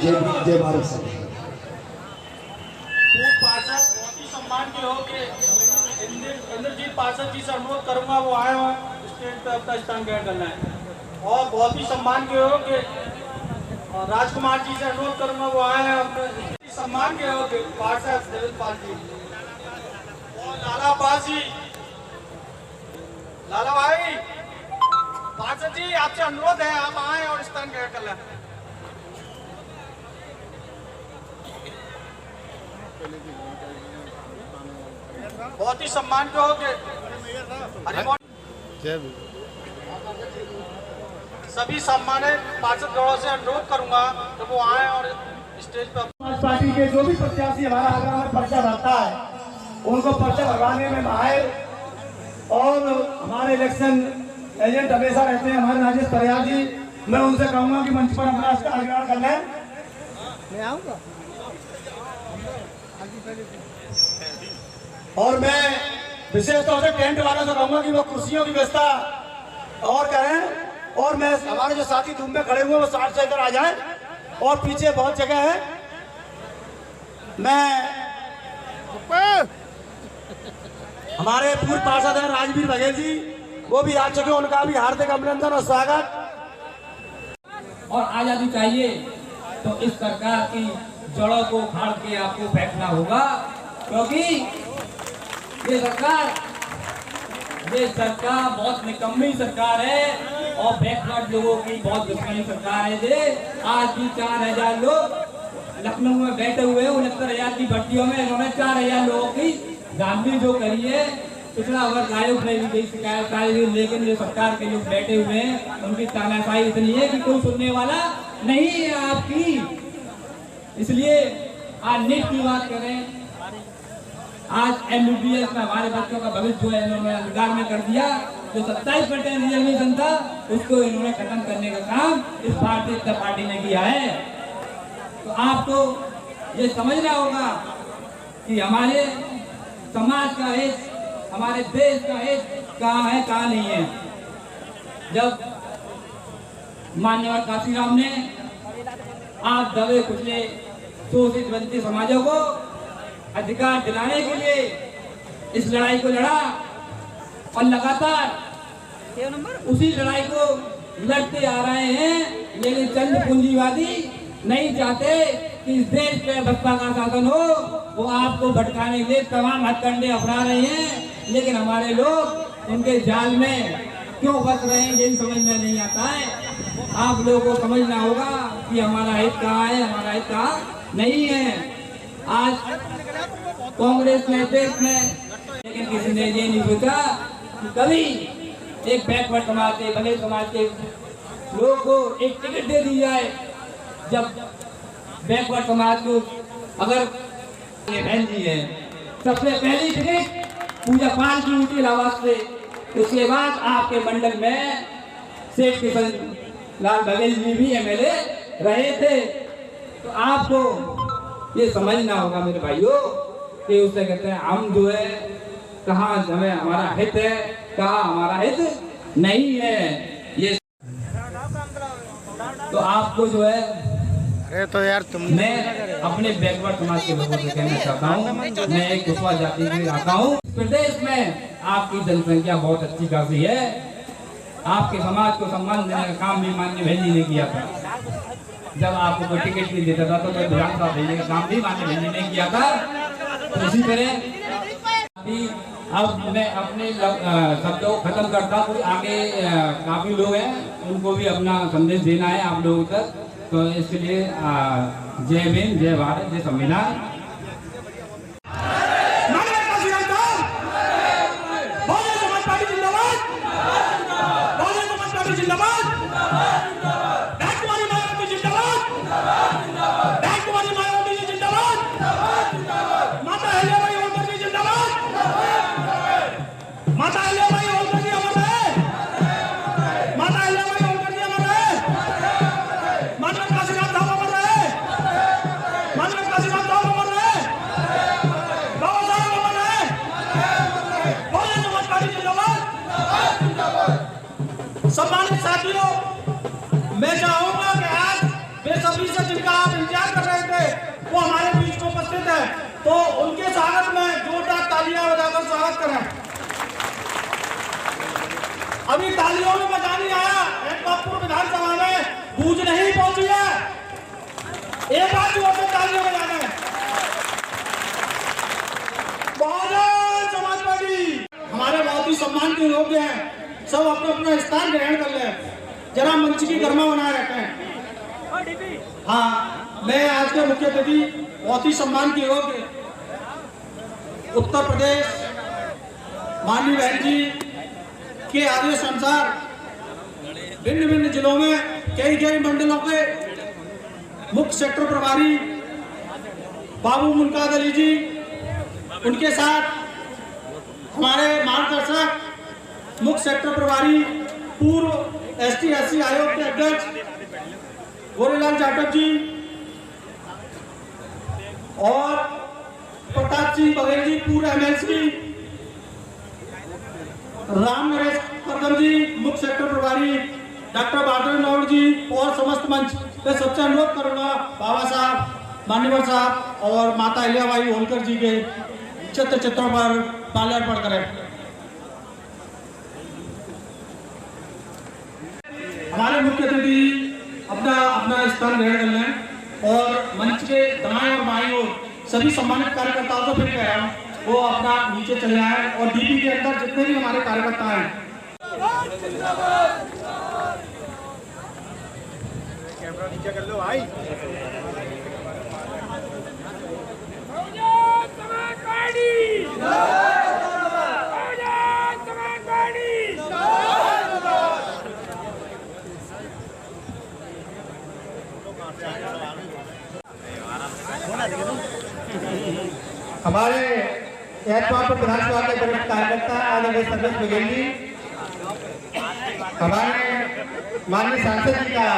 जय भारत सर। बहुत ही सम्मान के हो कि इंद्रजीत पार्षद जी से अनुरोध करूंगा वो आए हो स्टेज पे अपना स्थान ग्रहण करना है। और बहुत ही सम्मान के हो कि राजकुमार जी से अनुरोध करूंगा वो आए हैं अपने सम्मान के हो कि पार्षद देवेंद्र पाल जी और लाला पाल जी, लाला भाई पार्षद जी आपसे अनुरोध है आप आए और स्थान ग्रहण कर लें। बहुत ही सम्मान के हो के सभी सम्मानित पार्षदगणों से अनुरोध करूंगा कि वो आए और स्टेज पर पार्टी के जो भी प्रत्याशी हमारा आगरा में पर्चा भरता है उनको पर्चा भरवाने में माहिर और हमारे इलेक्शन एजेंट हमेशा रहते हैं हमारे राजेश परियार जी। मैं उनसे कहूंगा कि मंच पर अपना स्थान ग्रहण कर लें। मैं आऊंगा और मैं विशेष तौर से टेंट वालों से कहूंगा कि वो कुर्सियों की व्यवस्था और करें और मैं हमारे जो साथी धूप में खड़े हुए वो 60 से इधर आ जाएं और पीछे बहुत जगह है। मैं हमारे पूर्व पार्षद हैं राजवीर बघेल जी, वो भी आ चुके, उनका भी हार्दिक अभिनंदन और स्वागत। और आजादी चाहिए तो इस सरकार की जड़ों को उखाड़ के आपको फेंकना होगा, क्योंकि ये सरकार बहुत निकम्मी सरकार है और बैकवर्ड लोगों की बहुत दुश्मनी सरकार है। ये आज भी 4000 लोग लखनऊ में बैठे हुए हैं, 69,000 की भर्तियों में इन्होंने 4000 लोगों की गांधी जो करी है। पिछड़ा वर्ग आयोग ने भी यही शिकायत आई, लेकिन ये सरकार के लोग बैठे हुए हैं, उनकी तानाशाही इतनी है कि कोई सुनने वाला नहीं है आपकी। इसलिए आज नीट की बात करें, आज MBBS में हमारे बच्चों का भविष्य जो है इन्होंने अधिकार में कर दिया। जो 27% रिजर्वेशन था उसको इन्होंने खत्म करने का काम इस भारतीय जनता पार्टी ने किया है। तो आपको ये समझना होगा कि हमारे समाज का हित, हमारे देश का हित कहाँ है कहाँ नहीं है। जब मान्यवर काशीराम ने आप दबे कुचले शोषित वंचित समाजों को अधिकार दिलाने के लिए इस लड़ाई को लड़ा और लगातार उसी लड़ाई को लड़ते आ रहे हैं, लेकिन चंद पूंजीवादी नहीं चाहते कि इस देश पे बसपा का शासन हो। वो आपको भटकाने के लिए तमाम हथकंडे अपना रहे हैं, लेकिन हमारे लोग उनके जाल में क्यों फंस रहे हैं यही समझ में नहीं आता है। आप लोगों को समझना होगा कि हमारा हित कहाँ है, हमारा हित कहाँ नहीं है। आज कांग्रेस ने देश में, लेकिन किसी ने ये नहीं सोचा कि कभी एक बैकवर्ड समाज के, भले समाज के लोगों को एक टिकट दे दी जाए। जब बैकवर्ड समाज को अगर ये बहन जी है, सबसे पहली टिकट पूजा पाल की उठी इलाहाबाद से, उसके बाद आपके मंडल में सेठ किशन लाल बघेल जी भी MLA रहे थे। तो आपको ये समझना होगा मेरे भाइयों कि उससे कहते हैं हम जो है कहाँ हमें हमारा हित है, कहाँ हमारा हित नहीं है। ये तो आपको जो है, अरे तो यार मैं अपने बैकवर्ड समाज के लोगों से कहना चाहता हूँ, मैं एक कुशवा जाति से आता हूँ। प्रदेश में आपकी जनसंख्या बहुत अच्छी खासी है। आपके समाज को सम्मान देने का काम भी माननीय बहन जी ने किया था। जब आपको कोई टिकट नहीं देता था तो विधानसभा भेजने का काम भी माननीय बहन जी ने किया था। तो इसी तरह अब मैं अपने शब्दों को खत्म करता हूँ। आगे काफी लोग हैं, उनको भी अपना संदेश देना है आप लोगों तक। तो इसलिए जय भीम, जय भारत, जय संविधान। सम्मानित साथियों, मैं चाहूंगा कि आज बेसब्री से जिनका आप उपस्थित है, तो उनके स्वागत में जोरदार तालियां बजाकर स्वागत करें। अभी तालियों में मजा नहीं आया, एटमापुर विधानसभा में गूंज नहीं पहुंची है, एक बार जोर से तालियां बजाने। बहुजन समाज पार्टी हमारे बहुत ही सम्मान के योग्य हैं, सब अपना अपना स्थान ग्रहण कर ले, जरा मंच की गर्मा बनाए रखें। हाँ, मैं आज के मुख्य अतिथि बहुत ही सम्मान के योग्य उत्तर प्रदेश माननीय बहन जी के आदेश अनुसार भिन्न भिन्न जिलों में कई मंडलों के मुख्य सेक्टर प्रभारी बाबू मुनकाद अली जी, उनके साथ हमारे मार्गदर्शक मुख्य सेक्टर प्रभारी पूर्व ST/SC आयोग के अध्यक्ष गोरेलाल जाटव जी और प्रताप सिंह बघेल जी पूर्व MLC, राम नरेश करदम जी मुख्य सेक्टर प्रभारी, डॉक्टर बादल नौड़ जी और समस्त मंच पे सबसे अनुरोध करूंगा बाबा साहब, मान्यवर साहब और माता अहिल्याबाई होलकर जी के चित्रों पर माल्यार्पण करें। हमारे मुख्य अतिथि अपना स्थान ग्रहण कर लें और मंच के दाएं और बाएं ओर सभी सम्मानित कार्यकर्ताओं को फिर कह रहा हूं वो अपना नीचे चले आए और डीपी के अंदर जितने भी हमारे कार्यकर्ता हैं कैमरा नीचे कर लो भाई। हमारे एटमापुर विधानसभा के वरिष्ठ कार्यकर्ता आदरणीय सर्वेश बघेल जी हमारे माननीय सांसद जी का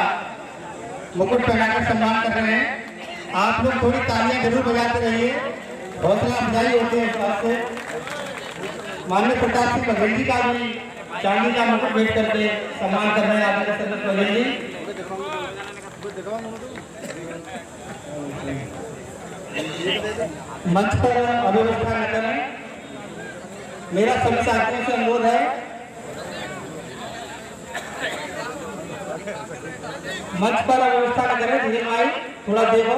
मुकुट पहनाकर सम्मान कर रहे हैं। आप लोग थोड़ी तालियां जरूर बजाते रहिए, हौसला अफजाई होती है इस बात से। माननीय प्रताप सिंह बघेल जी का भी चांदी का मुकुट भेंट करके सम्मान कर रहे हैं आदरणीय सर्वेश बघेल जी। मंच पर अव्यवस्था न करें, मेरा सभी साथियों से अनुरोध है मंच पर अव्यवस्था न करें। धीरे भाई थोड़ा देखो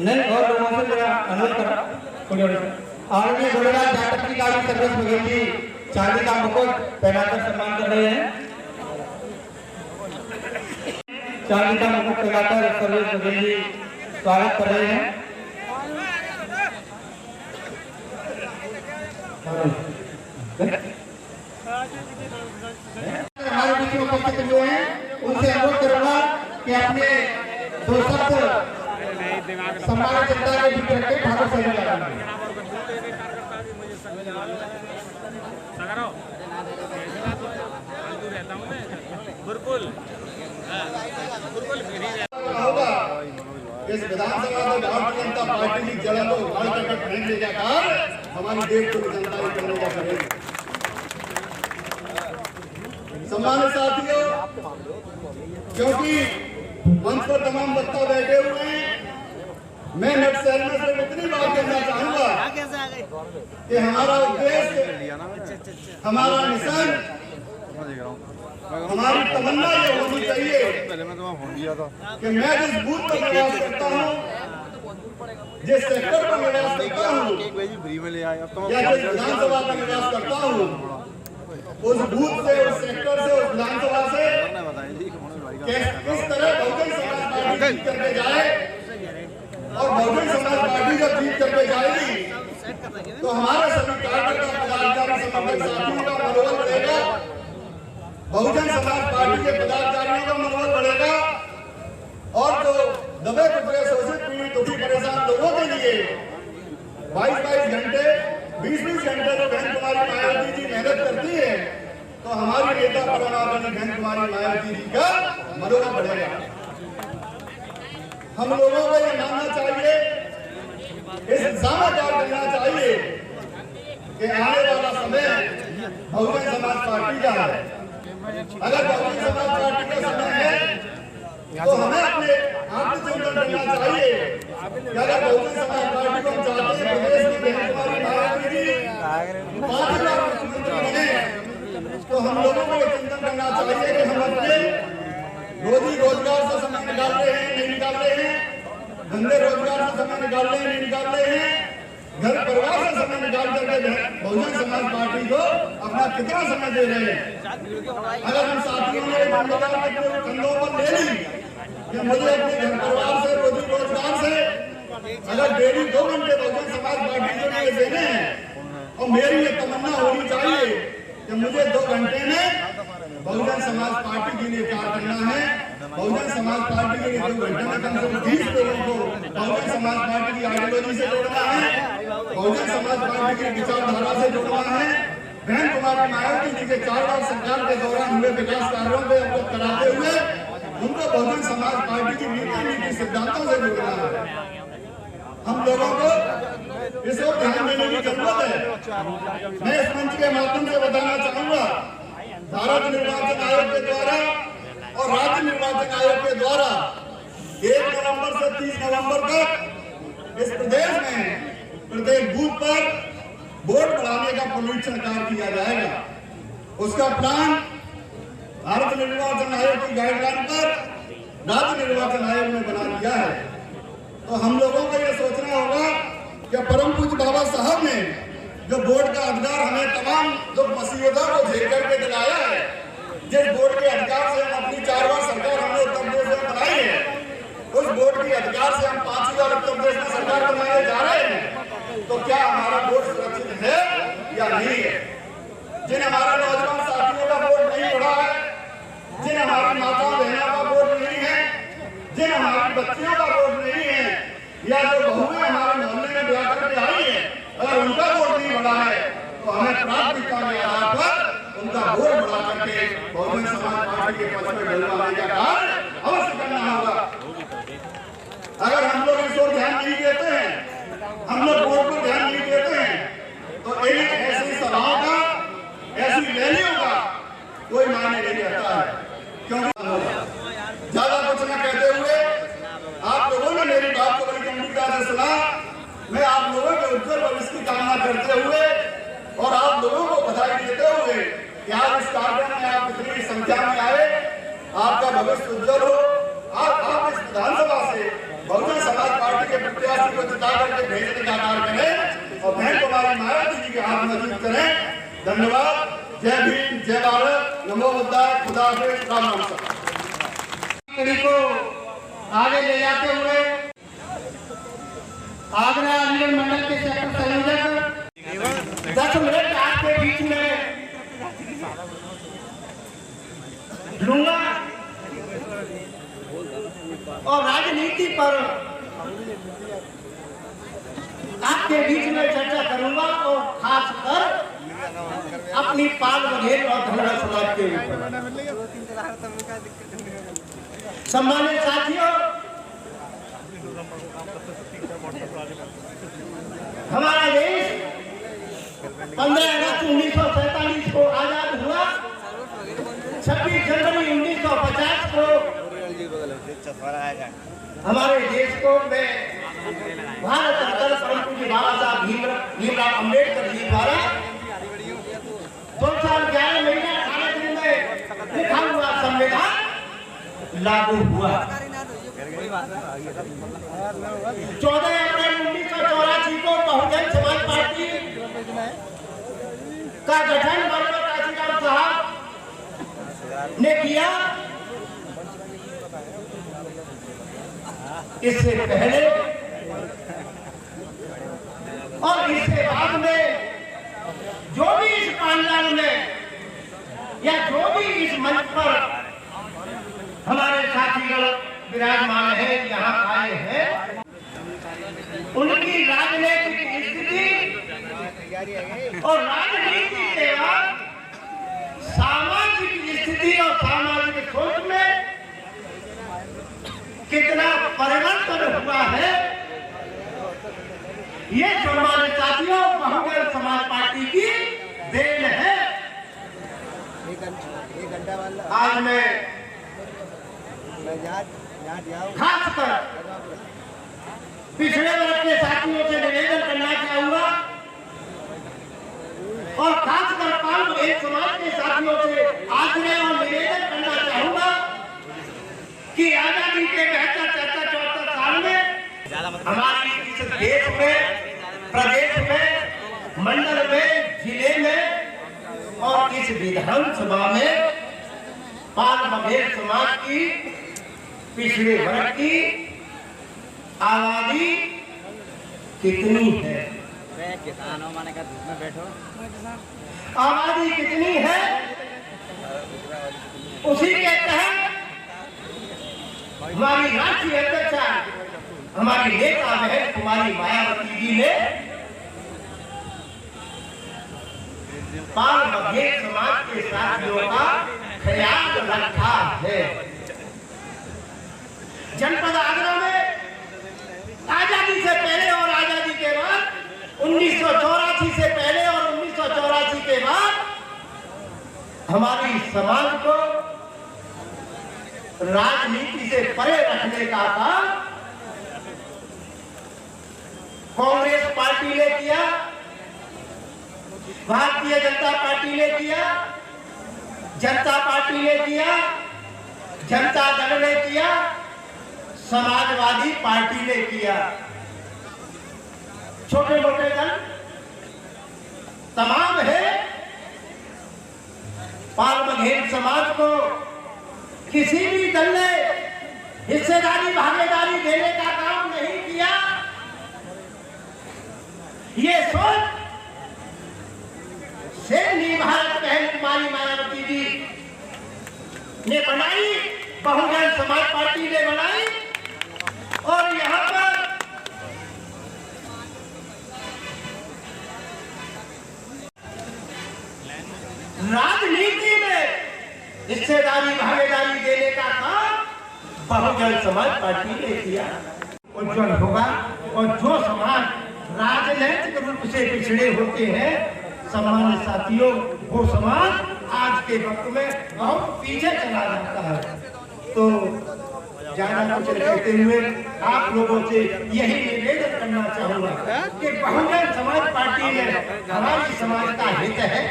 नहीं और लोगों से मेरा अनुरोध करो। आदरणीय गोरेलाल जाटव जी का भी सर्वेश बघेल जी चांदी का मुकुट पहनाकर सम्मान कर रहे हैं। चांदी का मुकुट पहनाकर सर्वेश बघेल जी स्वागत कर रहे हैं। हमारे बीच में उपस्थित हुए हैं उनसे अनुरोध करूंगा कि अपने दो शब्द सम्मानित जनता के बीच रखें। ठाकुर साहब होगा इस विधानसभा में भारतीय जनता पार्टी की जड़ को उखाड़ करके फेंक ले जाकर हमारी देश को जनता की करने का करेगी। सम्मानित साथियों, क्योंकि मंच पर तमाम वक्ता बैठे हुए हैं, मैं नट शहर में सिर्फ इतनी बात कहना चाहूंगा कि हमारा उद्देश्य, हमारा मिशन, हमारी तमन्ना ये होनी चाहिए कि मैं जिस बूथ पर निवास करता हूँ, जिस सेक्टर पर निवास करता हूँ या जिस विधानसभा पर निवास करता हूँ, उस बूथ से, उस सेक्टर से, उस विधानसभा से किस तरह बहुजन समाज पार्टी जीत करके जाए और बहुजन समाज पार्टी जब जीत करके जाएगी तो हमारे सभी कार्यकर्ता पदाधिकारी समर्थक साथियों का मनोबल बढ़ेगा, बहुजन समाज पार्टी के पदाधिकारियों का मनोबल बढ़ेगा और जो दबे कुचले शोषित पीड़ित दुखी परेशान लोगों के लिए 22-22 घंटे 20-20 घंटे जो बहन कुमारी मायावती जी मेहनत करती है तो हमारी नेता परमावती बहन कुमारी मायावती जी का मनोबल बढ़ेगा। हम लोगों को ये मानना चाहिए, इस दिशा में कार्य करना चाहिए कि आने वाला समय बहुजन समाज पार्टी का है। अगर बहुजन समाज पार्टी का समय है तो हमें अपने आत्मचिंतन करना चाहिए कि अगर बहुजन समाज पार्टी को हम चाहते हैं प्रदेश में बहन कुमारी मायावती जी 5 बार मुख्यमंत्री बने, तो हम लोगों को चिंतन करना चाहिए कि हम अपने रोजी रोजगार से समय निकाल रहे हैं, नहीं निकाल रहे हैं, धंधे रोजगार से समय निकाल रहे हैं, नहीं निकाल रहे हैं, घर परिवार से समय निकाल करके बहुजन समाज पार्टी को अपना कितना समय दे रहे हैं। अगर हम साथियों ने जिम्मेदारी अपने कंधों पर ले ली कि मुझे अपने घर परिवार से रोजी रोजगार से अगर डेली 2 घंटे बहुजन समाज पार्टी के लिए देने हैं, और मेरी ये तमन्ना होनी चाहिए कि मुझे 2 घंटे में बहुजन समाज पार्टी के लिए कार्य करना है। बहुजन समाज पार्टी के लिए 2 घंटे में कम से कम 20 लोगों को बहुजन समाज पार्टी की आइडियोलॉजी से जोड़ना है, बहुजन समाज पार्टी की विचारधारा से जोड़ना है। बहन कुमारी मायावती जी के 4 बार सरकार के दौरान हुए विकास कार्यों को अवगत कराते हुए उनको बहुजन समाज पार्टी की नीति सिद्धांतों से जोड़ना है। हम लोगों को इस ओर ध्यान देने की जरूरत है। मैं इस मंच के माध्यम से बताना चाहूंगा, भारत निर्वाचन आयोग के द्वारा और राज्य निर्वाचन आयोग के द्वारा 1 नवंबर से 30 नवंबर तक इस प्रदेश में प्रत्येक बूथ पर वोट बढ़ाने का पुनरीक्षण कार्य किया जाएगा। उसका प्लान भारत निर्वाचन आयोग की गाइडलाइन पर राज्य निर्वाचन आयोग ने बना दिया है। तो हम लोगों को यह सोचना होगा कि परम पूज्य बाबा साहब ने जो वोट का अधिकार हमें तमाम दुख मुसीबतों को झेल करके दिलाया है, जिस वोट के अधिकार से हम अपनी 4 बार सरकार हमने उत्तर प्रदेश में बनाई है, उस वोट के अधिकार से हम 5 बार उत्तर प्रदेश में सरकार बनाने जा रहे हैं, तो क्या हमारा वोट सुरक्षित है या नहीं है? जिन हमारे नौजवान साथियों का वोट नहीं पड़ा है, जिन हमारी माताओं बहनों का वोट नहीं है, जिन हमारी बच्चियों का वोट नहीं है, या जो बहुएं हमारे मोहल्ले में ब्याह करके आई है, अगर उनका वोट नहीं बढ़ा है, तो हमें प्राथमिकता के आधार पर उनका वोट बढ़ा करके बहुजन समाज पार्टी के पक्ष में डलवाने का कार्य अवश्य करना होगा। अगर हम लोग इस ओर ध्यान नहीं देते हैं, हम लोग वोट पर ध्यान नहीं देते हैं, तो ऐसी सभाओं का, ऐसी रैलियों का कोई मायने नहीं रहता है। क्योंकि ज्यादा कुछ न कहते हुए आप लोगों ने मेरी बात को बड़ी गंभीरता से सुना। मैं आप लोगों के उज्जवल भविष्य की कामना करते हुए और आप लोगों को बधाई देते हुए कि आज इस कार्यक्रम में आप इतनी संख्या में आए, आपका भविष्य उज्जवल हो। आप इस विधानसभा से बहुजन समाज पार्टी के प्रत्याशी को जिता करके भेजने का कार्य करें और बहन कुमारी मायावती जी के हाथ मजबूत करें। धन्यवाद। जय भीम, जय भारत, नमो बुद्धाय, खुदा हाफिज़, राम नाम को आगे ले जाते हुए आगरा अलीगढ़ मंडल के सेक्टर संयोजक 10 मिनट आपके बीच में लूंगा और राजनीति पर आपके बीच में चर्चा करूंगा और खासकर अपनी पाल बघेल और धनगर समाज के ऊपर। सम्मानित साथियों, हमारा देश 15 अगस्त 1947 को आजाद हुआ। 26 जनवरी 1950 को हमारे देश को में भारत रत्न परम पूज्य बाबा साहब भीमराव अम्बेडकर जी द्वारा 2 साल 11 महीने 18 दिन में लिखा हुआ संविधान लागू हुआ। 14 अप्रैल 1984 को बहुजन समाज पार्टी का गठन बरबर काशीराम साहब ने किया। इससे पहले और इसके बाद में जो भी इस पांडाल में या जो भी इस मंच पर हमारे साथीगण विराजमान है, यहाँ आए हैं, उनकी राजनीतिक स्थिति और राजनीति के बाद सामाजिक स्थिति और सामाजिक सोच में कितना परिवर्तन हुआ है, ये सम्मानित साथियों बहुजन समाज पार्टी की देन है। आज मैं खासकर पिछड़े वर्ग के साथियों से निवेदन करना चाहूंगा और खासकर पाल बघेल समाज के साथियों से आग्रह और निवेदन करना चाहूंगा कि आजादी के 73-74 साल में हमारी इस देश में, प्रदेश में, मंडल में, जिले में और इस विधानसभा में पाल बघेल समाज की, पिछड़े वर्ग की आबादी कितनी है? किसानों माने का धूप में बैठो, आबादी कितनी है? उसी के तहत हमारी राष्ट्रीय अध्यक्षा, हमारी नेता बहन कुमारी मायावती जी ने पाल बघेल समाज के साथियों का ख्याल रखा है। जनपद आगरा में आजादी से पहले और आजादी के बाद, 1984 से पहले और 1984 के बाद हमारी समाज को राजनीति से परे रखने का काम कांग्रेस पार्टी ने किया, भारतीय जनता पार्टी ने किया, जनता पार्टी ने किया, जनता दल ने किया, समाजवादी पार्टी ने किया। छोटे मोटे दल तमाम है। पाल बघेल समाज को किसी भी दल ने हिस्सेदारी, भागीदारी देने का काम नहीं किया। ये सोच सेनी भारत बहन कुमारी मायावती जी ने बनाई, बहुजन समाज पार्टी ने बनाई और यहाँ पर राजनीति में हिस्सेदारी, भागीदारी देने का काम बहुजन समाज पार्टी ने किया। उज्जवल होगा और जो समाज राजनीतिक रूप से पिछड़े होते हैं सम्मानित साथियों, वो समाज आज के वक्त में बहुत पीछे चला जाता है। तो ज्यादा कुछ कहते हुए आप लोगों से यही निवेदन करना चाहूंगा कि बहुजन समाज पार्टी में हमारी समाज का हित है।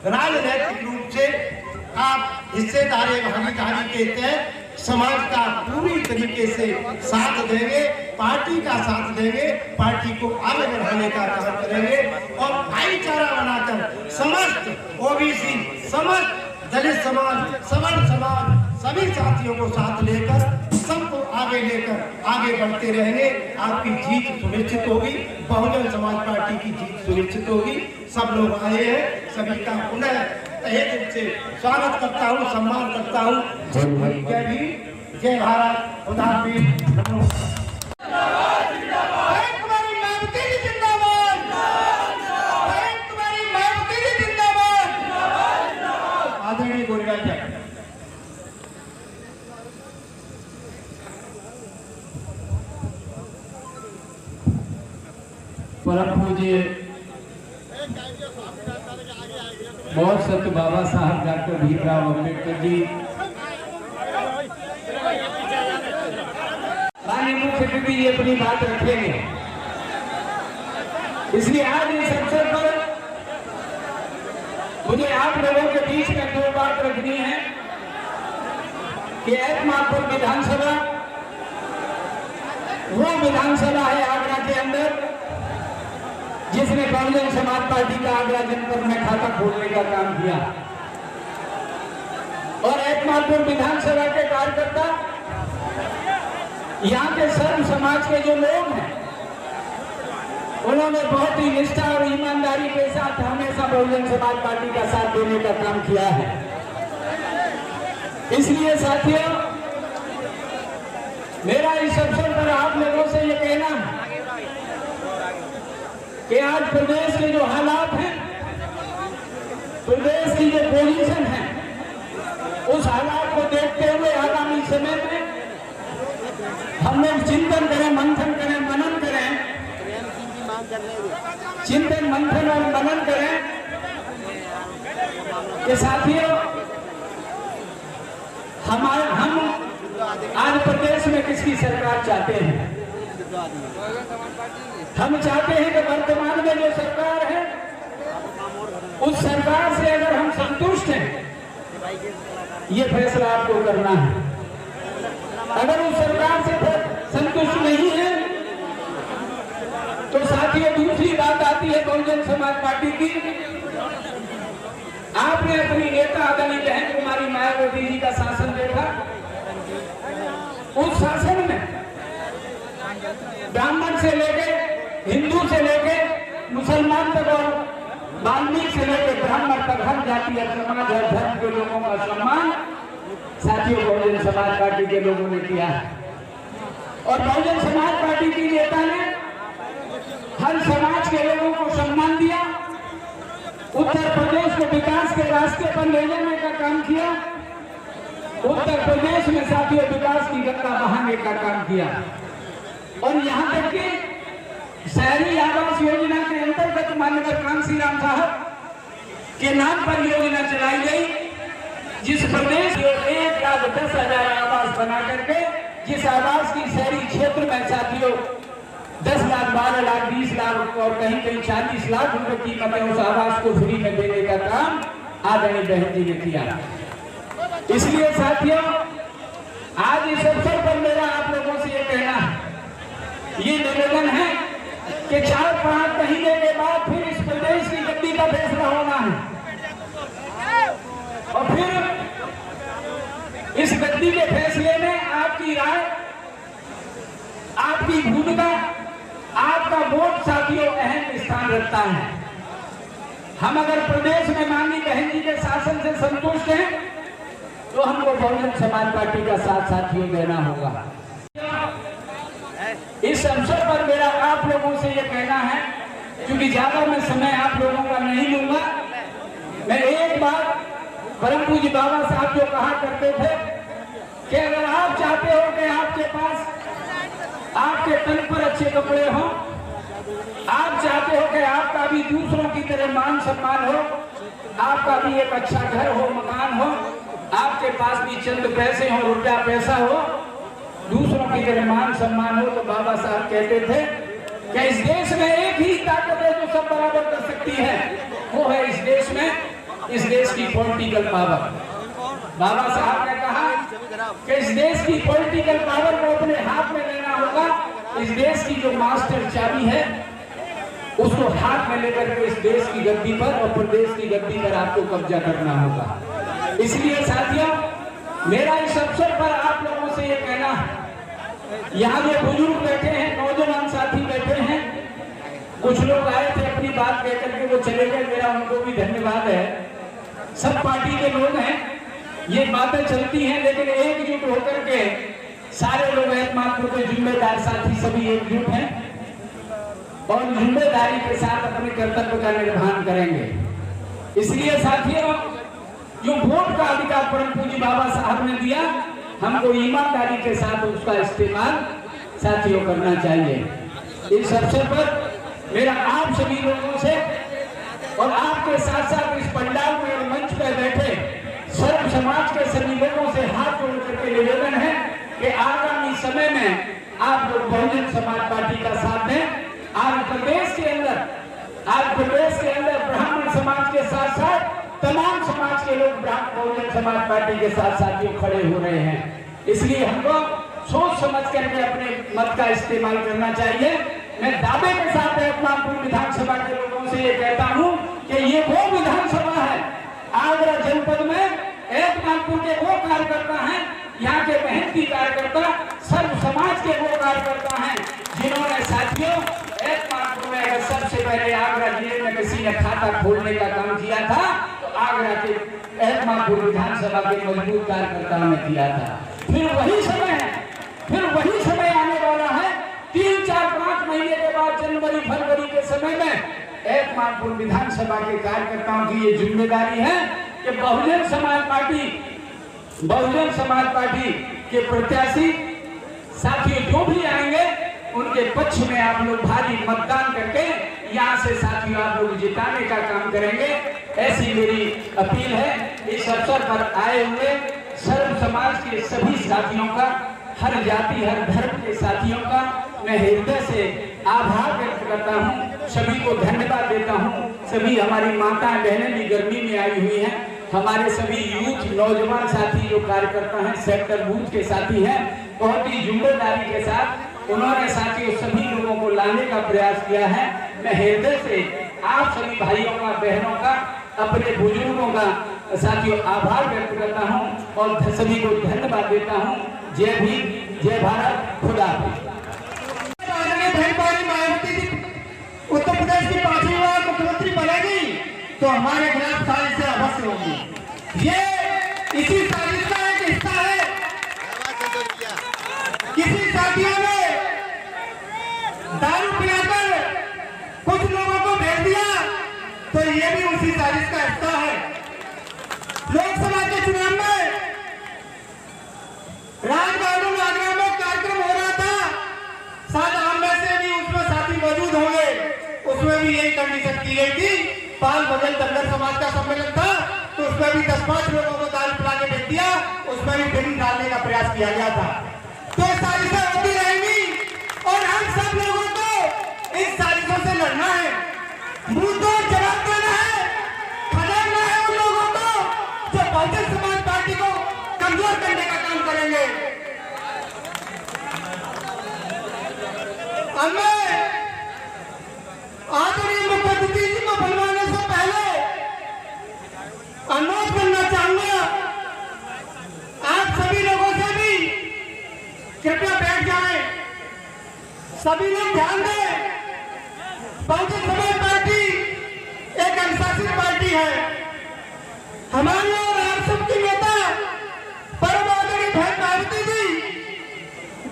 राजनीतिक रूप से आप हिस्सेदारी, भागीदारी के तहत समाज का पूरी तरीके से साथ देंगे, पार्टी का साथ देंगे, पार्टी को आगे बढ़ाने का काम करेंगे और भाईचारा बनाकर समस्त ओबीसी, समस्त दलित समाज, सवर्ण समाज, सभी साथियों को साथ लेकर, सबको आगे लेकर आगे बढ़ते रहेंगे। आपकी जीत सुनिश्चित होगी, बहुजन समाज पार्टी की जीत सुनिश्चित होगी। सब लोग आए हैं, सभी का पुनः तहे दिल से स्वागत करता हूँ, सम्मान करता हूँ। जय भीम, जय भारत, खुदा हाफिज़, नमस्कार। आदरणीय गोरेगांव परम पूज्य बहुत सत्य बाबा साहब डॉक्टर भीमराव अम्बेडकर जी, माननीय मुख्यमंत्री जी अपनी बात रखेंगे। इसलिए आज इस अवसर पर मुझे आप लोगों के बीच में दो बात रखनी है कि ऐतमादपुर विधानसभा वो विधानसभा है आगरा के अंदर जिसने बहुजन समाज पार्टी का आगरा जनपद में खाता खोलने का काम किया और ऐतमादपुर विधानसभा के कार्यकर्ता, यहाँ के सर्व समाज के जो लोग हैं, उन्होंने बहुत ही निष्ठा और ईमानदारी के साथ हमेशा बहुजन समाज पार्टी का साथ देने का काम किया है। इसलिए साथियों, मेरा इस अवसर पर आप लोगों से ये कहना है कि आज प्रदेश के जो हालात हैं, प्रदेश की जो पोजीशन है, उस हालात को देखते हुए आगामी समय में हम लोग चिंतन करें, मंथन करें, मनन करें, चिंतन मंथन और मनन करें कि साथियों हम आज प्रदेश में किसकी सरकार चाहते हैं? हम चाहते हैं कि वर्तमान में जो सरकार है उस सरकार से अगर हम संतुष्ट हैं, ये फैसला आपको करना है। अगर उस सरकार से संतुष्ट नहीं है तो साथियों दूसरी बात आती है बहुजन समाज पार्टी की। आपने अपनी नेता आदरणीय बहन कुमारी मायावती जी का शासन देखा। उस शासन में ब्राह्मण से लेके, हिंदू से लेके, मुसलमान तक और वाल्मीकि से लेके ब्राह्मण तक हर जाति और समाज और धर्म के लोगों का सम्मान साथियों बहुजन समाज पार्टी के लोगों ने किया है। और बहुजन समाज पार्टी की नेता ने हर समाज के लोगों को सम्मान दिया, उत्तर प्रदेश को विकास के रास्ते पर ले जाने का काम किया, उत्तर प्रदेश में साथियों विकास की गंगा बहाने का काम किया। और यहाँ तक कि शहरी आवास योजना के अंतर्गत माननीय कांसी राम साहब के नाम पर योजना चलाई गई, जिस प्रदेश में 1,10,000 आवास बना करके जिस आवास की शहरी क्षेत्र में साथियों 10 लाख, 12 लाख, 20 लाख और कहीं कहीं 40 लाख रुपए कीमत है, उस आवास को फ्री में देने का काम आदरणीय बहन जी ने किया। इसलिए साथियों आज इस अवसर पर मेरा आप लोगों से ये कहना है, ये निवेदन है कि 4-5 महीने के बाद फिर इस प्रदेश की गद्दी का फैसला होना है और फिर इस गद्दी के फैसले में आपकी राय, आपकी भूमिका, आपका वोट साथियों अहम स्थान रखता है। हम अगर प्रदेश में माननीय बहन जी के शासन से संतुष्ट हैं तो हमको बहुजन समाज पार्टी का साथ साथियों देना होगा। इस अवसर पर मेरा आप लोगों से यह कहना है, क्योंकि ज्यादा मैं समय आप लोगों का नहीं लूंगा, मैं एक बात परम पूज्य बाबा साहब जो कहा करते थे कि अगर आप चाहते हो कि आपके पास आपके तन पर अच्छे कपड़े हो, आप चाहते हो कि आपका भी दूसरों की तरह मान सम्मान हो, आपका भी एक अच्छा घर हो, मकान हो, आपके पास भी चंद पैसे हो, रुपया पैसा हो, दूसरों की तरह मान सम्मान हो, तो बाबा साहब कहते थे कि इस देश में एक ही ताकत है जो सब बराबर कर सकती है, वो है इस देश में, इस देश की पॉलिटिकल पावर। बाबा साहब ने कहा कि इस देश की पॉलिटिकल पावर को अपने हाथ में लेना होगा, इस देश की जो मास्टर चाबी है उसको हाथ में लेकर के इस देश की गद्दी पर और प्रदेश की गद्दी पर आपको कब्जा करना होगा। इसलिए साथियों मेरा इस अवसर पर आप लोगों से ये कहना है, यहाँ जो बुजुर्ग बैठे हैं, नौजवान साथी बैठे हैं, कुछ लोग आए थे अपनी बात कह करके वो चले गए, मेरा उनको भी धन्यवाद है। सब पार्टी के लोग हैं, ये बातें चलती हैं, लेकिन एकजुट होकर के सारे लोग एतमादपुर के जिम्मेदार साथी सभी एकजुट हैं और जिम्मेदारी के साथ अपने कर्तव्य का निर्वहन करेंगे। इसलिए साथियों जो वोट का अधिकार परम पूज्य बाबा साहब ने दिया, हमको ईमानदारी के साथ उसका इस्तेमाल साथियों करना चाहिए। इस अवसर पर मेरा आप सभी लोगों से और आपके साथ साथ इस पंडाल में और मंच पर बैठे सर्व समाज के सभी लोगों से हाथ जोड़ करके निवेदन है कि आगामी समय में आप लोग बहुजन समाज पार्टी का साथ दें। आज प्रदेश के अंदर ब्राह्मण समाज के साथ साथ तमाम समाज के लोग बहुजन समाज पार्टी के साथ साथियों खड़े हो रहे हैं। इसलिए हमको सोच समझ करके अपने मत का इस्तेमाल करना चाहिए। मैं दावे के साथ एतमादपुर विधानसभा के लोगों से ये कहता हूँ कि ये वो विधानसभा है, आगरा जनपद में एतमादपुर के वो कार्यकर्ता हैं, यहाँ के मेहनती कार्यकर्ता, सर्व समाज के वो कार्यकर्ता हैं जिन्होंने साथियों एतमादपुर में अगर सबसे पहले आगरा जिले में किसी ने खाता खोलने का काम किया था तो आगरा के एतमादपुर विधानसभा के मजबूत कार्यकर्ताओं ने किया था। फिर वही समय आने वाला है 3, 4, 5 महीने के बाद जनवरी फरवरी के समय में एतमादपुर विधानसभा के कार्यकर्ताओं की ये जिम्मेदारी है कि बहुजन समाज पार्टी के प्रत्याशी साथियों जो भी आएंगे उनके पक्ष में आप लोग भारी मतदान करके यहाँ से साथियों आप लोग जिताने का काम करेंगे, ऐसी मेरी अपील है। इस अवसर पर आए हुए सर्व समाज के सभी साथियों का हर जाति हर धर्म के साथियों का मैं हृदय से आभार व्यक्त करता हूँ, सभी को धन्यवाद देता हूँ। सभी हमारी माताएं बहनें भी गर्मी में आई हुई हैं, हमारे सभी यूथ नौजवान साथी जो कार्यकर्ता हैं, सेक्टर बूथ के साथी हैं, बहुत ही जिम्मेदारी के साथ उन्होंने साथियों सभी लोगों को लाने का प्रयास किया है। मैं हृदय से आप सभी भाइयों का बहनों का अपने बुजुर्गों का साथियों आभार व्यक्त करता हूं और सभी को धन्यवाद देता हूं। जय भीम, जय भारत, खुदा हाफिज। उत्तर प्रदेश की 5वीं बार मुख्यमंत्री बनेगी तो हमारे खिलाफ साजिश से अवश्य होगी। ये इसी साजिश का एक हिस्सा है। किसी साथियों ने दारू पिलाकर कुछ लोगों को भेज दिया तो ये भी उसी साजिश का हिस्सा है। लोकसभा के चुनाव में राजगार्डन आगरा में कार्यक्रम हो रहा था, शायद हम में से भी उसमें साथी मौजूद होंगे। उसमें भी यही कंडीशन की गई थी, पाल बदल दंगर समाज का सम्मेलन था तो उसमें भी 10-5 लोगों को दारू पिला के भेज दिया, उसमें भी फिल्म डालने का प्रयास किया गया था। तो साजिशें होती रहेंगी और हम सब लोगों को इन साजिशों से लड़ना है, मुंहतोड़ जवाब देना है, खदेड़ना है उन लोगों को जो बहुजन समाज पार्टी को कमजोर करने का काम करेंगे। हमें आदरणीय मुख्यमंत्री जी को बुलवाने से पहले अनुरोध करना चाहूंगा, आप सभी लोगों से भी कृपया बैठ जाएं, सभी लोग ध्यान दें। बहुजन समाज पार्टी एक अनुशासित पार्टी है। हमारे और आप सबकी नेता परम आदरणीय बहन मायावती जी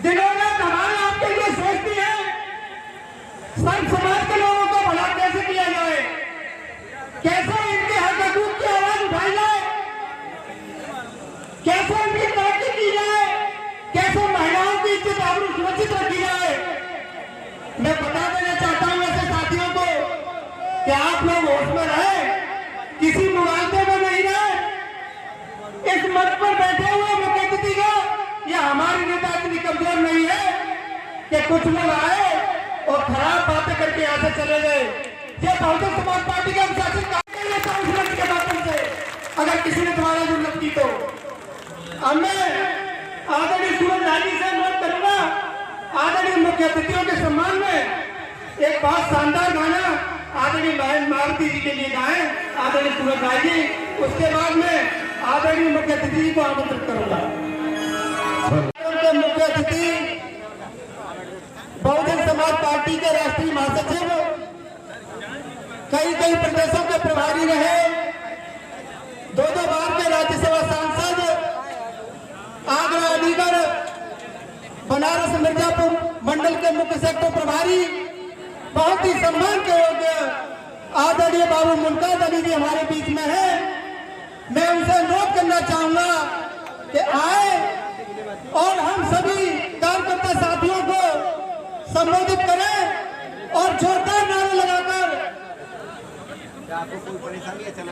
दिनों रात हमारे आपके लिए सोचती है संत समाज के लोगों को भला कैसे किया जाए, कैसे इनके हक हकूक की आवाज उठाई जाए, कैसे इनकी तरक्की की जाए, कैसे महिलाओं की इज्जत आबरू सुरक्षित रखी जाए। मैं बता देना चाहता हूं ऐसे साथियों को कि आप लोग होश में रहे, किसी मुआवजे में नहीं रहे। इस मंच पर बैठे हुए मुख्यमंत्री को यह हमारी नेता इतनी कमजोर नहीं है कि कुछ लोग आए और खराब बातें करके यहाँ से चले गए। ये बहुजन समाज पार्टी का अनुशासित कार्य के माध्यम से अगर किसी ने तुम्हारा जरूरत की तो मैं आदरणीय सूरज लाली से अनुरोध करूंगा, आदरणीय मुख्य अतिथियों के सम्मान में एक बहुत शानदार गाना आदरणीय बहन मायावती जी के लिए गाएं, आदरणीय सूरज लाल जी। उसके बाद में आदरणीय मुख्य अतिथि जी को आमंत्रित करूंगा। मुख्य अतिथि बहुजन समाज पार्टी के राष्ट्रीय महासचिव, कई प्रदेशों के प्रभारी रहे, 2 बार के राज्यसभा सांसद, आगरा अलीगढ़ बनारस मिर्जापुर मंडल के मुख्य सेक्टर प्रभारी, बहुत ही सम्मान के योग्य आदरणीय बाबू मुमताज अली जी हमारे बीच में है। मैं उनसे अनुरोध करना चाहूंगा कि आए और हम सभी कार्यकर्ता साथियों को संबोधित करें और जोरदार नारे लगाकर आपको कोई परेशानी है चलो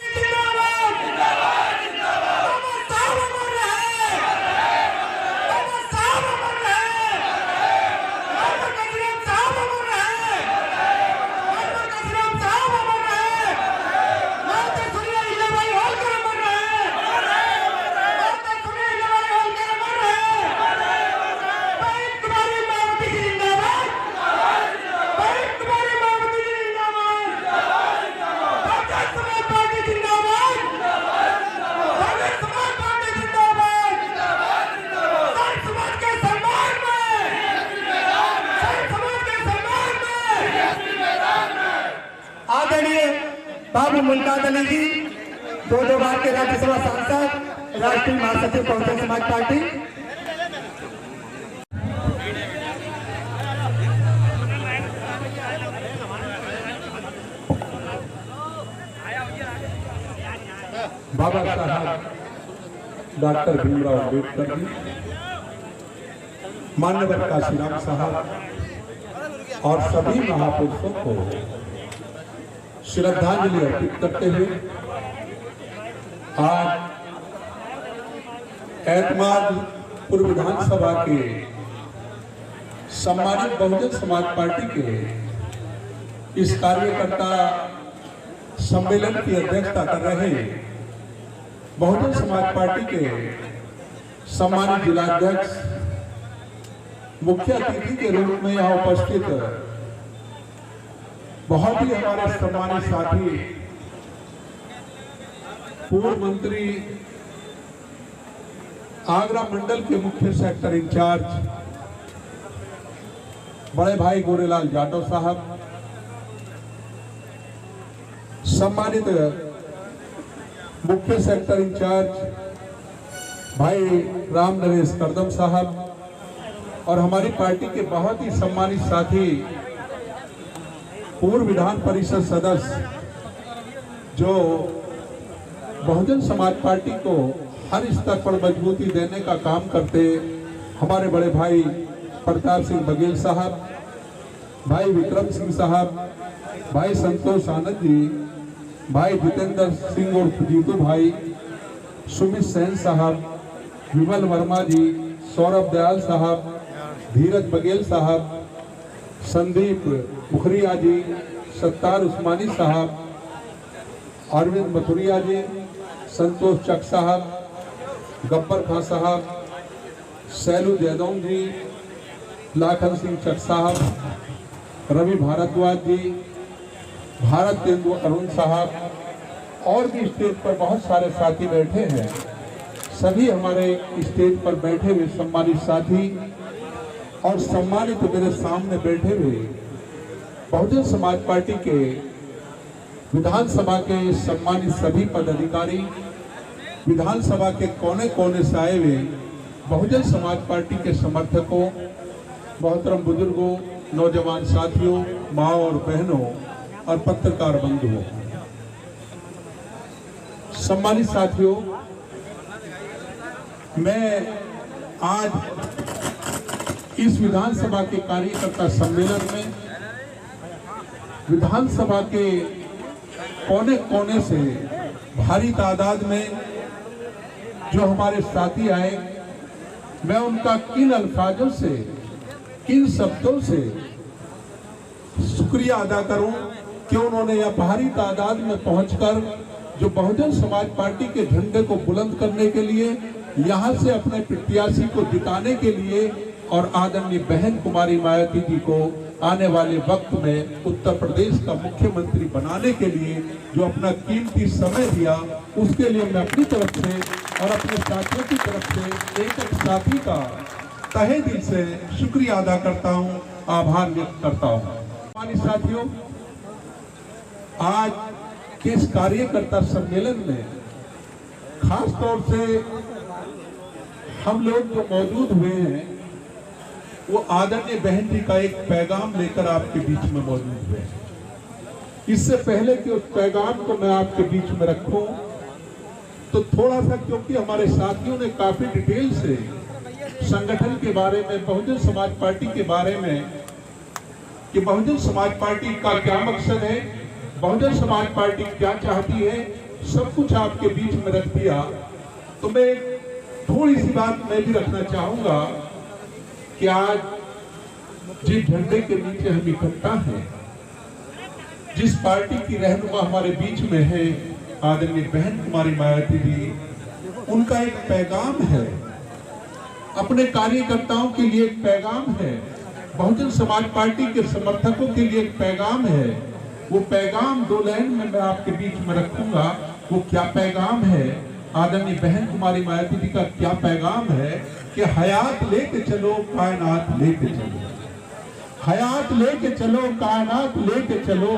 बाबू मुमताज अली जी, 2 बार के राज्यसभा सांसद, राष्ट्रीय महासचिव बहुजन समाज पार्टी। बाबा साहब डॉक्टर भीमराव अम्बेडकर जी, मान्यवर काशीराम साहब और सभी महापुरुषों को श्रद्धांजलि अर्पित करते हुए आज एतमाद पूर्व विधानसभा के सम्मानित बहुजन समाज पार्टी के इस कार्यकर्ता सम्मेलन की अध्यक्षता कर रहे बहुजन समाज पार्टी के सम्मानित जिलाध्यक्ष, मुख्य अतिथि के रूप में यहाँ उपस्थित बहुत ही हमारे सम्मानित साथी पूर्व मंत्री, आगरा मंडल के मुख्य सेक्टर इंचार्ज बड़े भाई गोरेलाल जाटव साहब, सम्मानित मुख्य सेक्टर इंचार्ज भाई राम नरेश करदम साहब और हमारी पार्टी के बहुत ही सम्मानित साथी पूर्व विधान परिषद सदस्य जो बहुजन समाज पार्टी को हर स्तर पर मजबूती देने का काम करते, हमारे बड़े भाई प्रताप सिंह बघेल साहब, भाई विक्रम सिंह साहब, भाई संतोष आनंद जी, भाई जितेंद्र सिंह और जीतू भाई, सुमित सेन साहब, विमल वर्मा जी, सौरभ दयाल साहब, धीरज बघेल साहब, संदीप मुखरिया जी, सत्तार उस्मानी साहब, अरविंद मथुरिया जी, संतोष चक साहब, गब्बर खां साहब, सैलू जयदौन जी, लाखन सिंह चक साहब, रवि भारद्वाज जी, भारत तेंदु अरुण साहब और भी स्टेज पर बहुत सारे साथी बैठे हैं। सभी हमारे स्टेज पर बैठे हुए सम्मानित साथी और सम्मानित मेरे सामने बैठे हुए बहुजन समाज पार्टी के विधानसभा के सम्मानित सभी पदाधिकारी, विधानसभा के कोने कोने से आए हुए बहुजन समाज पार्टी के समर्थकों, मोहतरम बुजुर्गों, नौजवान साथियों, माँ और बहनों और पत्रकार बंधुओं, सम्मानित साथियों, मैं आज इस विधानसभा के कार्यकर्ता सम्मेलन में विधानसभा के कोने कोने से भारी तादाद में जो हमारे साथी आए, मैं उनका किन अल्फाजों से, किन शब्दों से शुक्रिया अदा करूं कि उन्होंने यह भारी तादाद में पहुंचकर जो बहुजन समाज पार्टी के झंडे को बुलंद करने के लिए, यहां से अपने प्रत्याशी को जिताने के लिए और आदरणीय बहन कुमारी मायावती जी को आने वाले वक्त में उत्तर प्रदेश का मुख्यमंत्री बनाने के लिए जो अपना कीमती समय दिया, उसके लिए मैं अपनी तरफ से और अपने साथियों की तरफ से एक एक साथी का तहे दिल से शुक्रिया अदा करता हूं, आभार व्यक्त करता हूं। हमारे साथियों, आज के इस कार्यकर्ता सम्मेलन में खास तौर से हम लोग जो मौजूद हुए हैं वो आदरणीय बहन जी का एक पैगाम लेकर आपके बीच में मौजूद हुए हैं। इससे पहले कि उस पैगाम को मैं आपके बीच में रखूं, तो थोड़ा सा, क्योंकि हमारे साथियों ने काफी डिटेल से संगठन के बारे में, बहुजन समाज पार्टी के बारे में, कि बहुजन समाज पार्टी का क्या मकसद है, बहुजन समाज पार्टी क्या चाहती है, सब कुछ आपके बीच में रख दिया। तो मैं थोड़ी सी बात मैं भी रखना चाहूंगा कि आज जिस झंडे के नीचे हम इकट्ठा हैं, जिस पार्टी की रहनुमा हमारे बीच में है आदरणीय बहन कुमारी मायावती जी, उनका एक पैगाम है, अपने कार्यकर्ताओं के लिए एक पैगाम है, बहुजन समाज पार्टी के समर्थकों के लिए एक पैगाम है। वो पैगाम दो लाइन में मैं आपके बीच में रखूंगा। वो क्या पैगाम है, आदरणीय बहन कुमारी मायावती जी का क्या पैगाम है कि हयात लेके चलो, कायनात लेके चलो, हयात लेके चलो, कायनात लेके चलो,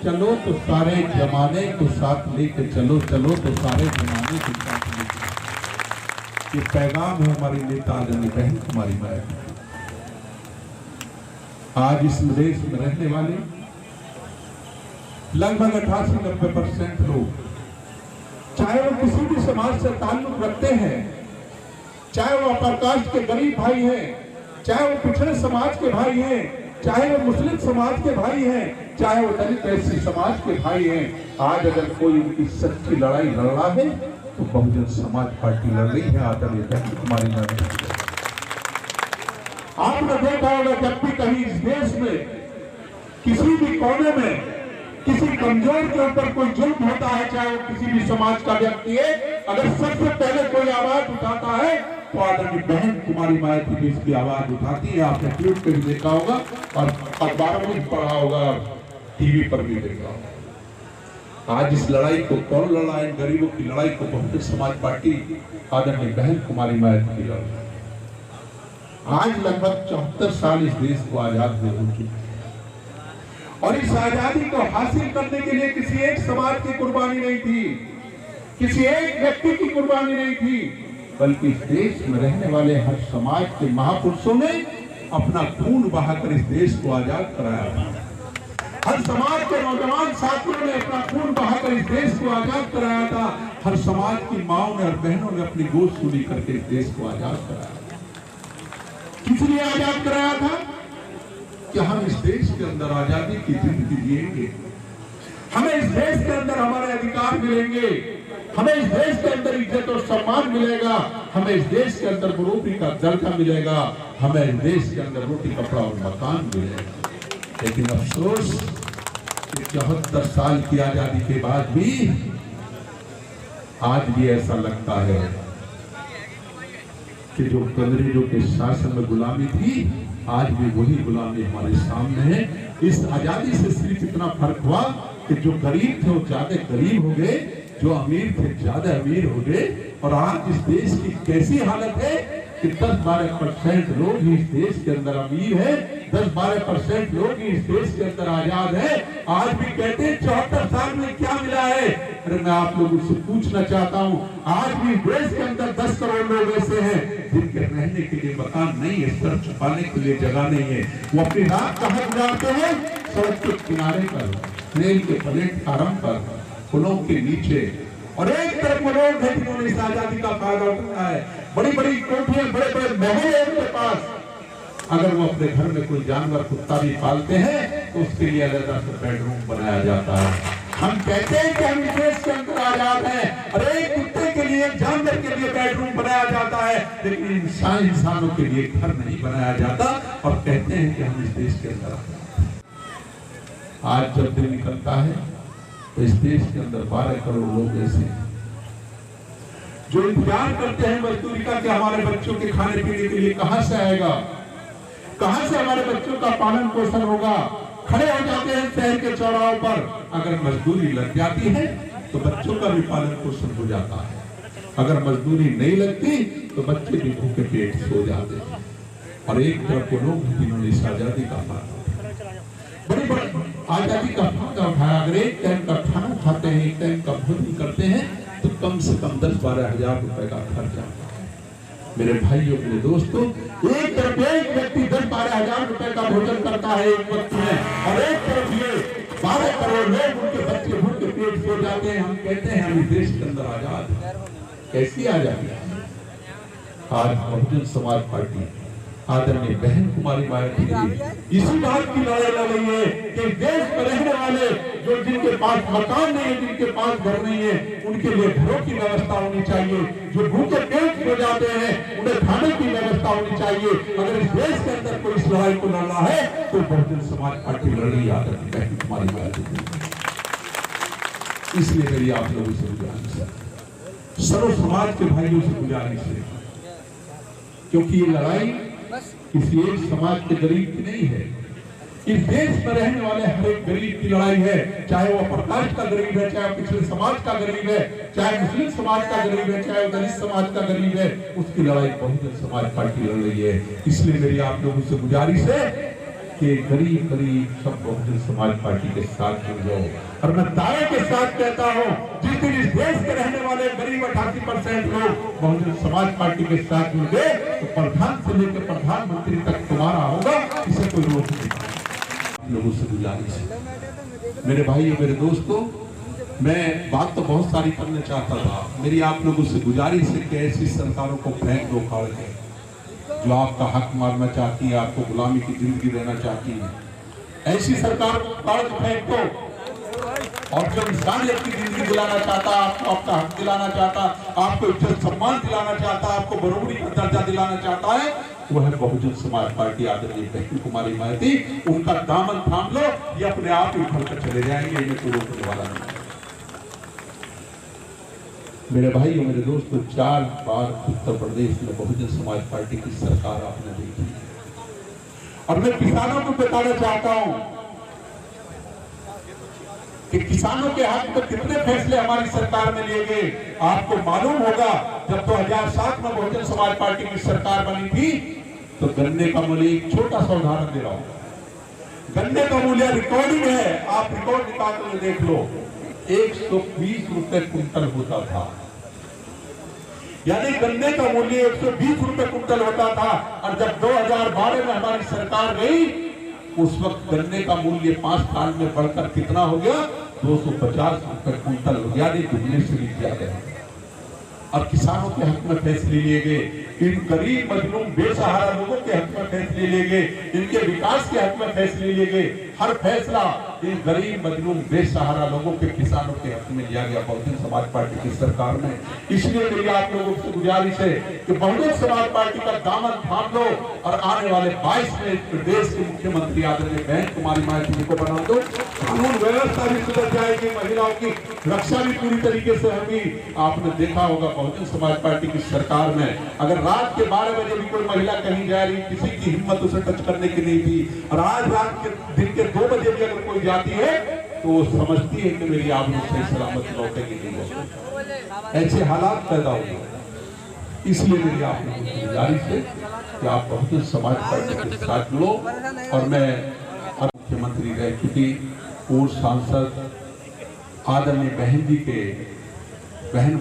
चलो तो सारे जमाने को साथ लेके चलो, चलो तो सारे जमाने को साथ लेके चलो। ये पैगाम है हमारी नेता आदरणीय बहन कुमारी मायावती। आज इस देश में रहने वाले लगभग 88-90% लोग, चाहे वो किसी भी समाज से ताल्लुक रखते हैं, चाहे वो अपर कास्ट के गरीब भाई हैं, चाहे वो पिछड़े समाज के भाई हैं, चाहे वो मुस्लिम समाज के भाई हैं, चाहे वो दलित एससी समाज के भाई हैं, आज अगर कोई इनकी सच्ची लड़ाई लड़ रहा है तो बहुजन समाज पार्टी लड़ रही है आदरणीय बहन कुमारी मायावती। आपने देखा होगा जब भी कहीं इस देश में किसी भी कोने में किसी कमजोर के ऊपर कोई जुल्म होता है, चाहे वो किसी भी समाज का व्यक्ति है, अगर सबसे पहले कोई आवाज उठाता है तो आदरणीय बहन कुमारी मायावती भी इसकी आवाज उठाती है। आपने ट्वीट पे भी देखा होगा और अखबारों में भी पढ़ा होगा और टीवी पर भी देखा होगा। आज इस लड़ाई को कौन लड़ा है? गरीबों की लड़ाई को बहुजन समाज पार्टी आदरणीय बहन कुमारी मायावती की लड़ाई। आज लगभग 74 साल इस देश को आजाद हुए हो चुके, और इस आजादी को हासिल करने के लिए किसी एक समाज की कुर्बानी नहीं थी, किसी एक व्यक्ति की कुर्बानी नहीं थी, बल्कि इस देश में रहने वाले हर समाज के महापुरुषों ने अपना खून बहाकर इस देश को आजाद कराया था। हर समाज के नौजवान साथियों ने अपना खून बहाकर इस देश को आजाद कराया था। हर समाज की माओं ने और बहनों ने अपनी गोद सुनी करके इस देश को आजाद कराया था। किस लिए आजाद कराया था? कि हम इस देश के अंदर आजादी की जिंदगी जिएंगे, हमें इस देश के अंदर हमारे अधिकार मिलेंगे, हमें इस देश के अंदर इज्जत और सम्मान मिलेगा, हमें इस देश के अंदर बरोबरी का दर्जा मिलेगा, हमें इस देश के अंदर रोटी कपड़ा और मकान मिलेगा। लेकिन अफसोस कि 74 साल की आजादी के बाद भी आज भी ऐसा लगता है कि जो अंग्रेजों के शासन में गुलामी थी, आज भी वही गुलामी हमारे सामने है। इस आजादी से सिर्फ इतना फर्क हुआ कि जो गरीब थे वो ज्यादा गरीब हो गए, जो अमीर थे ज्यादा अमीर हो गए। और आज इस देश की कैसी हालत है कि 10-12% लोग ही इस देश के अंदर अमीर है, 10-12% लोग ही इस देश के अंदर आजाद है। आज भी कहते हैं 74 साल में क्या मिला है? अरे मैं आप लोगों से पूछना चाहता हूँ, आज भी देश के अंदर 10 करोड़ लोग ऐसे हैं जिनके रहने के लिए मकान नहीं है, सर छुपाने के लिए जगह नहीं है। वो अपनी रात कहाँ गुजारते हैं? सड़क के किनारे पर, रेल के प्लेटफार्म पर, पुलों के नीचे। और एक तरफ वो लोग हैं जिन्होंने इस आजादी का फायदा उठाया है। बड़ी बड़ी कोठियां, बड़े बड़े महल है उनके पास। अगर वो अपने घर में कोई जानवर कुत्ता भी पालते हैं तो उसके लिए अलग से बेडरूम बनाया जाता है। हम कहते हैं कि हम इस देश के अंदर आजाद हैं, और एक कुत्ते के लिए, एक जानवर के लिए बेडरूम बनाया जाता है, लेकिन इंसानों के लिए घर नहीं बनाया जाता। और कहते हैं कि हम इस देश के अंदर आज जब दिन निकलता है तो इस देश के अंदर 12 करोड़ लोग ऐसे हैं जो इंतजार करते हैं मजदूरी का कि हमारे बच्चों के खाने पीने के लिए कहां से आएगा, कहां से हमारे बच्चों का पालन पोषण होगा। खड़े हो जाते हैं शहर के चौराहों पर, अगर मजदूरी लग जाती है तो बच्चों का भी पालन पोषण हो जाता है, अगर मजदूरी नहीं लगती तो बच्चे भी भूखे पेट सो जाते हैं। और एक तरफ वो लोग जिन्होंने इस आजादी का फायदा, बड़ी बड़ी आजादी का फायदा उठाया। अगर एक टाइम का खाना खाते हैं, एक टाइम का भोजन करते हैं तो कम से कम 10-12 हजार रुपए का खर्च आता है। मेरे भाइयों, मेरे दोस्तों, एक तरफ एक व्यक्ति 10-12 हजार रुपए का भोजन करता है एक वक्त में, और एक तरफ ये 12 करोड़ लोग, उनके बच्चे भूखे पेट सो जाते हैं। हम कहते हैं हम इस देश के अंदर आजाद है। कैसी आजादी? आज बहुजन समाज पार्टी आदरणीय बहन कुमारी मायावती इसी बात की लड़ाई लड़ रही है कि देश में रहने वाले जो जिनके पास मकान नहीं है, जिनके पास घर नहीं है, उनके लिए घरों की व्यवस्था होनी चाहिए। जो भूखे पेट हो जाते हैं उन्हें खाने की व्यवस्था होनी चाहिए। अगर इस देश के अंदर कोई इस लड़ाई को लड़ना है तो बहुजन समाज पार्टी लड़ रही है आदरणीय बहन कुमारी मायावती। इसलिए मेरी आप लोगों से गुजारिश है, सर्व समाज के भाइयों से गुजारिश है, क्योंकि ये लड़ाई किसी एक समाज के गरीब की नहीं है, इस देश में रहने वाले हर एक गरीब की लड़ाई है। चाहे वो प्रकाश का गरीब है, चाहे पिछले समाज का गरीब है, चाहे मुस्लिम समाज का गरीब है, चाहे दलित समाज का गरीब है, उसकी लड़ाई बहुजन समाज पार्टी लड़ रही है। इसलिए मेरी आप लोगों से गुजारिश है कि गरीब गरीब सब बहुजन समाज पार्टी के साथ जुड़ जाओ। और मैं दावे के साथ कहता हूँ, जिस दिन इस देश के रहने वाले करीब 88% लोग बहुजन समाज पार्टी के साथ जुड़ गए तो प्रधान से लेकर प्रधानमंत्री तक तुम्हारा होगा, इसे कोई रोक नहीं। लोगों से गुजारिश है मेरे भाइयों, मेरे दोस्तों, मैं बात तो बहुत सारी करना चाहता था। मेरी आप लोगों से गुजारिश है कि ऐसी सरकारों को फेंक दो खाड़ के, जो आपका हक मारना चाहती है, आपको गुलामी की जिंदगी देना चाहती है। ऐसी सरकार को फाड़ के फेंक दो, और जो इंसानियत की जिंदगी दिलाना चाहता, आपको आपका हक दिलाना चाहता, आपको इज्जत सम्मान दिलाना चाहता, आपको बरोबरी का दर्जा दिलाना चाहता है, वो है बहुजन समाज पार्टी आदरणीय बहन कुमारी मायावती। उनका दामन थाम लो, ये अपने आप ही उभर कर चले जाएंगे, इन्हें कोई रोकने वाला नहीं। मेरे भाई और मेरे दोस्तों, 4 बार उत्तर प्रदेश में बहुजन समाज पार्टी की सरकार आपने देखी। और मैं किसानों को बताना चाहता हूं कि किसानों के हक में कितने फैसले हमारी सरकार में लिए गए। आपको मालूम होगा, जब 2007 में बहुजन समाज पार्टी की सरकार बनी थी तो गन्ने का मूल्य, एक छोटा सा उदाहरण दे रहा हूं, गन्ने का मूल्य रिकॉर्डिंग है, आप रिकॉर्ड निकाल कर देख लो, 120 रुपए कुंटल होता था। यानी गन्ने का मूल्य 120 रुपए कुंटल होता था। और जब 2012 में हमारी सरकार गई, उस वक्त गन्ने का मूल्य 5 साल में बढ़कर कितना हो गया, 250 रुपए कुंटल हो गया, दुगने से भी ज्यादा है। और किसानों के हक में फैसले लिए गए, इन गरीब मजलूम बेसहारा लोगों के हक में फैसले लिए गए, इनके विकास के हक में फैसले लिए गए। हर फैसला इन गरीब मजलूम बेसहारा लोगों के, किसानों के हक में लिया गया बहुजन समाज पार्टी की सरकार में। इसलिए मेरी आप लोगों से गुजारिश है कि बहुजन समाज पार्टी का दामन थाम लो और आने वाले 22 में प्रदेश के मुख्यमंत्री आदरणीय बहन कुमारी मायावती जी को बना दो। कानून व्यवस्था भी सुधर जाएगी, महिलाओं की रक्षा भी पूरी तरीके से होगी। आपने देखा होगा बहुजन समाज पार्टी की सरकार में अगर रात के 12 बजे भी कोई महिला कहीं जा रही, किसी की हिम्मत उसे टच करने की नहीं थी। और आज रात के दिन के 2 बजे भी अगर कोई जाती है तो वो समझती है कि मेरी आबरू सही सलामत लौटेगी नहीं लौटेगी। ऐसे हालात पैदा हो गए। इसलिए मेरी आप लोगों की गुजारिश है कि आप बहुजन समाज पार्टी के साथ जुड़ो। और मैं मुख्यमंत्री रह चुकी पूर्व सांसद आदरणीय बहन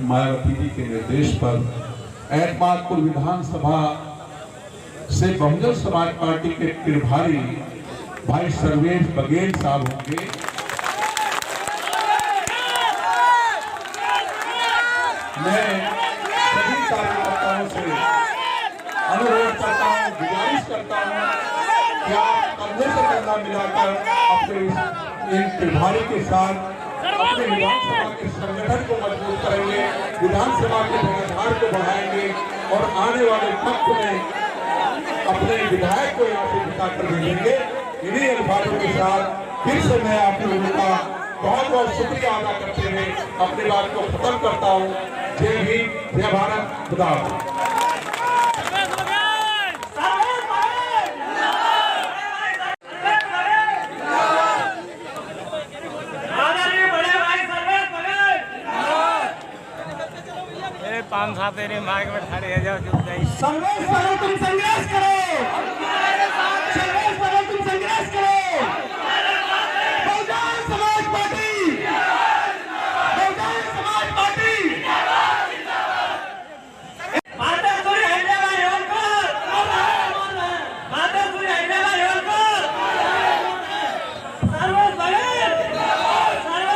मायावती जी के निर्देश पर एतमादपुर विधानसभा से बहुजन समाज पार्टी के प्रभारी भाई सर्वेश बघेल साहब होंगे। मैं सभी कार्यकर्ताओं से अनुरोध करता हूं, गुजारिश करता हूं कि आप कंधे से कंधा मिलाकर अपने इन प्रभारी के साथ अपने विधानसभा के संगठन को मजबूत करेंगे, विधानसभा के जनाधार को बढ़ाएंगे और आने वाले वक्त में अपने विधायक को यहाँ से जिताकर भेजेंगे। इन्हीं अल्फाजों के साथ फिर से मैं आप लोगों का बहुत बहुत शुक्रिया अदा करते हुए अपनी बात को खत्म करता हूँ। जय हिंद, जय भारत, खुदा हाफिज़। पान साहब तेरे मार्ग में खड़े हो जाओ, चुप जाइए। सर्वेश बनो, तुम संघर्ष करो, सर्वेश बनो, तुम संघर्ष करो। Bahujan Samaj party, Bahujan Samaj party. माता सूरी हैदराबाद होलकर, माता सूरी हैदराबाद होलकर। सर्वेश बनो, सर्वेश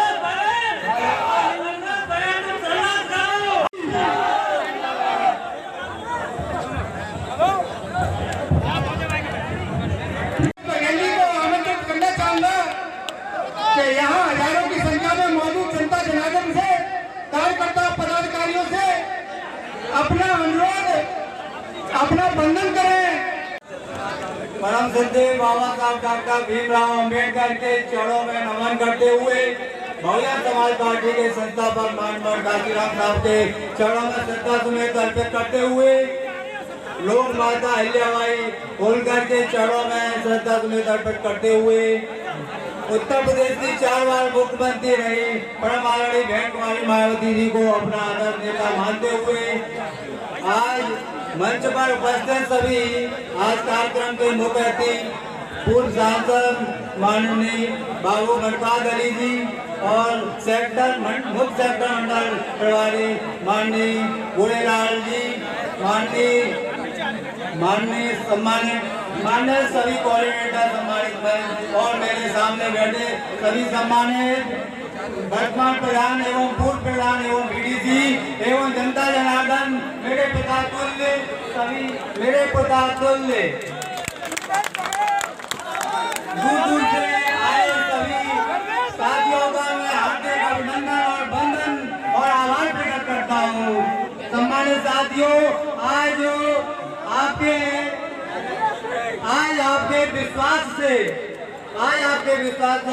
बनो, तुम संघर्ष करो। यहाँ हजारों की संख्या में मौजूद जनता जनार्दन से, कार्यकर्ता पदाधिकारियों से अपना अनुरोध, अपना बंधन करें। परम श्रद्धेय बाबा साहब डॉक्टर भीमराव अम्बेडकर के चरणों में नमन करते हुए बहुजन समाज पार्टी के संस्थापक माननीय काशीराम साहब के चरणों में श्रद्धा सुमन अर्पित करते हुए लोक माता अहिल्याबाई होलकर के चरणों में श्रद्धा सुमन अर्पित करते हुए उत्तर प्रदेश की 4 बार मुख्यमंत्री रही परम आदरणीय बहन कुमारी मायावती जी को अपना आदर नेता मानते हुए आज मंच पर उपस्थित सभी आज कार्यक्रम के मुख्य अतिथि पूर्व सांसद माननीय बाबू गणपाल अली जी और मुख्य सेक्टर मंडल प्रभारी माननीय गुड़ेलाल जी, माननीय सम्मानित मान्य सभी कोऑर्डिनेटर सम्मानित और मेरे सामने बैठे सभी सम्मानित वर्तमान प्रधान एवं पूर्व प्रधान एवं बीडीसी एवं जनता जनार्दन मेरे पिता तुल्य, सभी मेरे पिता तुल्य, दूर से आए सभी साथियों का मैं हार्दिक अभिनंदन और बंधन और आभार प्रकट करता हूँ। सम्मानित साथियों, आज आपके चाहते हैं आज आपके विश्वास से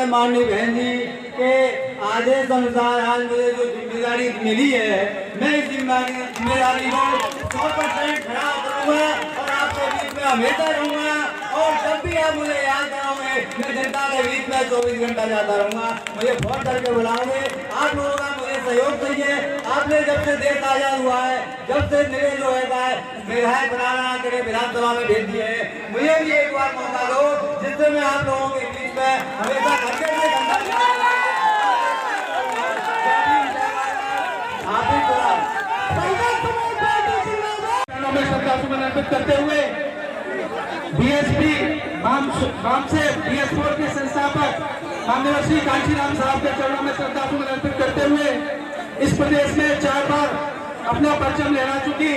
माननीय बहन जी के आदेश अनुसार आज मुझे जो जिम्मेदारी मिली है, मैं इस जिम्मेदारी को 100% खड़ा करूंगा और आपके बीच में हमेशा रहूंगा। और जब भी आप मुझे याद कराओगे मैं जनता के बीच में 24 घंटा जाता रहूंगा। मुझे फोन करके बुलाओगे, आप लोगों का मुझे सहयोग चाहिए। आपने जब से देश आजाद हुआ है, जब से मेरे जो है विधायक बनाना करे विधानसभा में भेज दिए हैं, मुझे भी एक बार मौका दो जिससे मैं आप लोगों के बीच में हमेशा करके श्रद्धासुमन अर्पित करते हुए बीएसपी वाम से BS4 के संस्थापक माननीय श्री कांशीराम साहब के चरणों में श्रद्धासुमन अर्पित करते हुए इस प्रदेश में 4 बार अपना परचम लहरा चुकी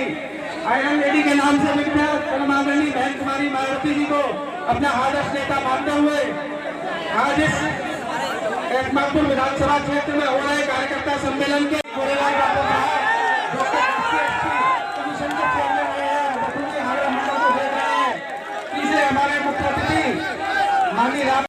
आयरन लेडी के नाम से विख्यात कर्माग्रणी बहन कुमारी मायावती जी को अपना आदर्श नेता मानते हुए आज इस एकमात्र विधानसभा क्षेत्र में हो रहे कार्यकर्ता सम्मेलन के हमारे मुख्य अतिथि माननीय